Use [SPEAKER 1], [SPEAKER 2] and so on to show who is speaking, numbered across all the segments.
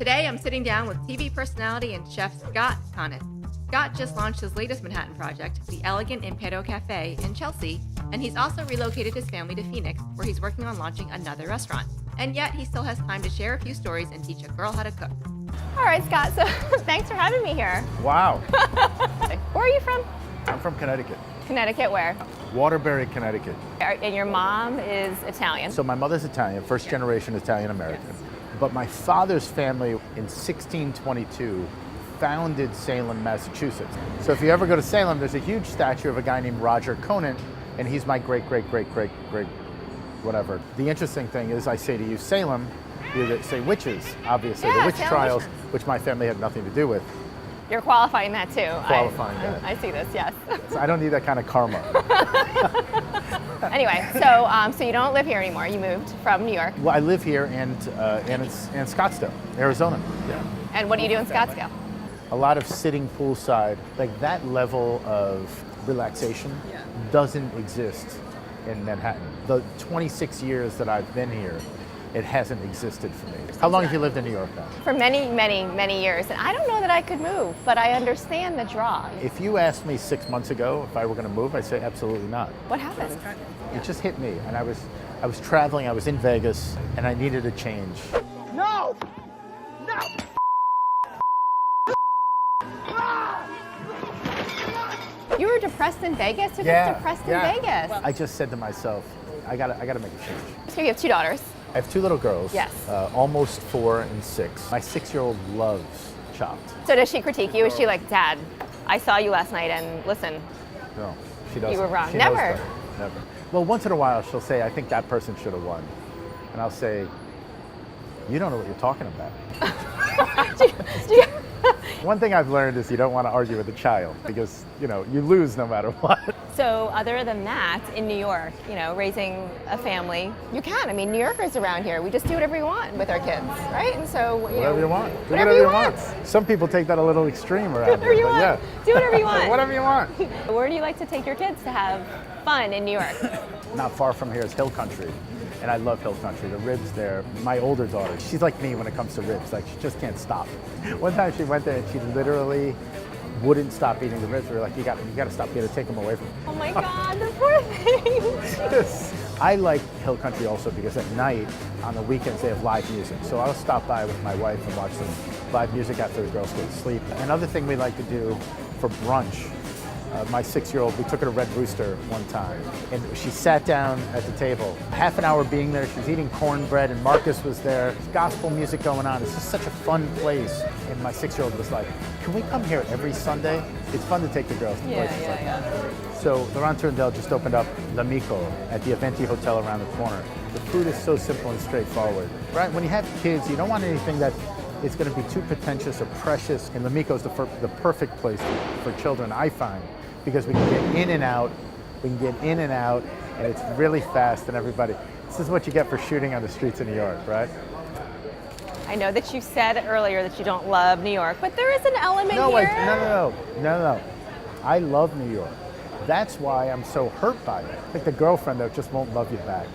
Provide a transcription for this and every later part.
[SPEAKER 1] Today, I'm sitting down with TV personality and chef Scott Conant. Scott just launched his latest Manhattan project, the Elegant Impero Cafe in Chelsea, and he's also relocated his family to Phoenix, where he's working on launching another restaurant. And yet, he still has time to share a few stories and teach a girl how to cook.
[SPEAKER 2] All right, Scott, so thanks for having me here.
[SPEAKER 3] Wow.
[SPEAKER 2] Where are you from?
[SPEAKER 3] I'm from Connecticut.
[SPEAKER 2] Connecticut, where?
[SPEAKER 3] Waterbury, Connecticut.
[SPEAKER 2] And your mom is Italian?
[SPEAKER 3] So my mother's Italian, first generation Italian-American. Yes. But my father's family in 1622 founded Salem, Massachusetts. So if you ever go to Salem, there's a huge statue of a guy named Roger Conant, and he's my great-great-great-great whatever. The interesting thing is I say to you Salem, you say witches, obviously,
[SPEAKER 2] yeah,
[SPEAKER 3] the witch
[SPEAKER 2] Salem
[SPEAKER 3] trials,
[SPEAKER 2] witches.
[SPEAKER 3] Which my family had nothing to do with.
[SPEAKER 2] You're qualifying that too.
[SPEAKER 3] Qualifying that.
[SPEAKER 2] I see this, yes.
[SPEAKER 3] So I don't need that kind of karma.
[SPEAKER 2] Anyway, so you don't live here anymore. You moved from New York.
[SPEAKER 3] Well, I live here and Scottsdale, Arizona. Yeah.
[SPEAKER 2] And what do you do in Scottsdale?
[SPEAKER 3] A lot of sitting poolside. Like that level of relaxation doesn't exist in Manhattan. The 26 years that I've been here, it hasn't existed for me. How long have you lived in New York now?
[SPEAKER 2] For many, many, many years. And I don't know that I could move, but I understand the draw.
[SPEAKER 3] If you asked me 6 months ago if I were going to move, I'd say absolutely not.
[SPEAKER 2] What happened?
[SPEAKER 3] It just hit me, and I was traveling. I was in Vegas, and I needed a change. No! No!
[SPEAKER 2] You were depressed in Vegas? Who gets depressed in Vegas?
[SPEAKER 3] I just said to myself, I gotta make a change.
[SPEAKER 2] So you have 2 daughters.
[SPEAKER 3] I have 2 little girls.
[SPEAKER 2] Yes.
[SPEAKER 3] Almost 4 and 6. My 6-year-old loves Chopped.
[SPEAKER 2] So does she critique you? Is she like, Dad, I saw you last night and listen.
[SPEAKER 3] No, she doesn't.
[SPEAKER 2] You were wrong.
[SPEAKER 3] She
[SPEAKER 2] Never.
[SPEAKER 3] Never. Well, once in a while she'll say, I think that person should have won. And I'll say, you don't know what you're talking about. One thing I've learned is you don't want to argue with a child because, you lose no matter what.
[SPEAKER 2] So other than that, in New York, raising a family, you can. I mean, New Yorkers around here, we just do whatever we want with our kids, right? And so,
[SPEAKER 3] whatever you want. Do
[SPEAKER 2] whatever you want.
[SPEAKER 3] Some people take that a little extreme around
[SPEAKER 2] whatever
[SPEAKER 3] here,
[SPEAKER 2] you want.
[SPEAKER 3] Yeah.
[SPEAKER 2] Do whatever you want.
[SPEAKER 3] Whatever you want.
[SPEAKER 2] Where do you like to take your kids to have fun in New York?
[SPEAKER 3] Not far from here is Hill Country. And I love Hill Country. The ribs there, my older daughter, she's like me when it comes to ribs. Like, she just can't stop. One time she went there and she literally wouldn't stop eating the ribs. We were like, you got to stop. You got to take them away from her.
[SPEAKER 2] Oh my God, the poor thing.
[SPEAKER 3] I like Hill Country also because at night, on the weekends, they have live music. So I'll stop by with my wife and watch some live music after the girls go to sleep. Another thing we like to do for brunch, my 6-year-old, we took her to Red Rooster one time, and she sat down at the table. Half an hour being there, she's eating cornbread, and Marcus was there. There's gospel music going on. It's just such a fun place. And my 6-year-old was like, can we come here every Sunday? It's fun to take the girls to places like that. So Laurent Tourondel just opened up L'Amico at the Aventi Hotel around the corner. The food is so simple and straightforward. Right? When you have kids, you don't want anything that it's going to be too pretentious or precious. And L'Amico is the perfect place for children, I find, because we can get in and out. And it's really fast, and everybody. This is what you get for shooting on the streets of New York, right?
[SPEAKER 2] I know that you said earlier that you don't love New York, but there is an element here.
[SPEAKER 3] No. I love New York. That's why I'm so hurt by it. Like the girlfriend that just won't love you back,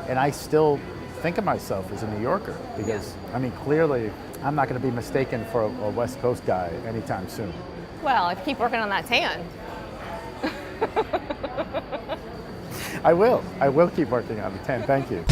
[SPEAKER 3] And I still think of myself as a New Yorker because, clearly, I'm not going to be mistaken for a West Coast guy anytime soon.
[SPEAKER 2] Well, if you keep working on that tan.
[SPEAKER 3] I will keep working on the tan. Thank you.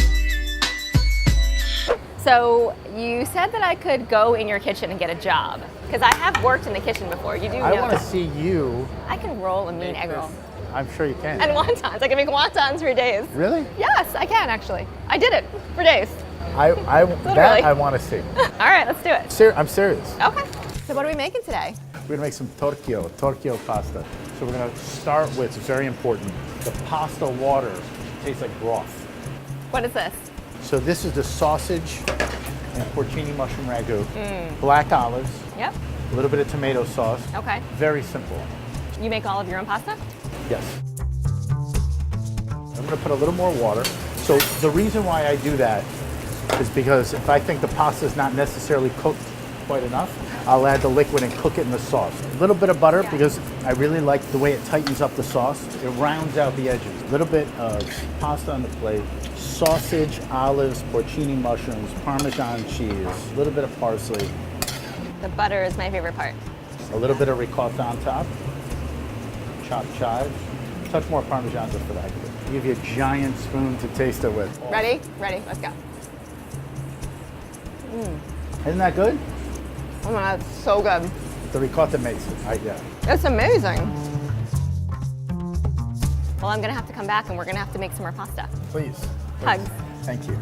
[SPEAKER 2] So you said that I could go in your kitchen and get a job because I have worked in the kitchen before. You do know.
[SPEAKER 3] I want to see you.
[SPEAKER 2] I can roll a mean egg roll.
[SPEAKER 3] I'm sure you can.
[SPEAKER 2] And wontons. I can make wontons for days.
[SPEAKER 3] Really?
[SPEAKER 2] Yes, I can actually. I did it for days.
[SPEAKER 3] I want to see.
[SPEAKER 2] All right, let's do it.
[SPEAKER 3] I'm serious.
[SPEAKER 2] Okay. So what are we making today?
[SPEAKER 3] We're going to make some torchio pasta. So we're going to start with, it's very important, the pasta water tastes like broth.
[SPEAKER 2] What is this?
[SPEAKER 3] So this is the sausage and porcini mushroom ragu, black olives,
[SPEAKER 2] Yep.
[SPEAKER 3] a little bit of tomato sauce.
[SPEAKER 2] Okay.
[SPEAKER 3] Very simple.
[SPEAKER 2] You make all of your own pasta?
[SPEAKER 3] Yes. I'm going to put a little more water. So the reason why I do that is because if I think the pasta is not necessarily cooked quite enough, I'll add the liquid and cook it in the sauce. A little bit of butter because I really like the way it tightens up the sauce. It rounds out the edges. A little bit of pasta on the plate, sausage, olives, porcini mushrooms, Parmesan cheese, a little bit of parsley.
[SPEAKER 2] The butter is my favorite part.
[SPEAKER 3] A little bit of ricotta on top, chopped chives, a touch more Parmesan just for that. Give you a giant spoon to taste it with.
[SPEAKER 2] Ready? Ready, let's go.
[SPEAKER 3] Isn't that good?
[SPEAKER 2] Oh my God, it's so good.
[SPEAKER 3] The ricotta makes it, yeah.
[SPEAKER 2] It's amazing. Well, I'm gonna have to come back and we're gonna have to make some more pasta.
[SPEAKER 3] Please.
[SPEAKER 2] Hugs.
[SPEAKER 3] Thank you.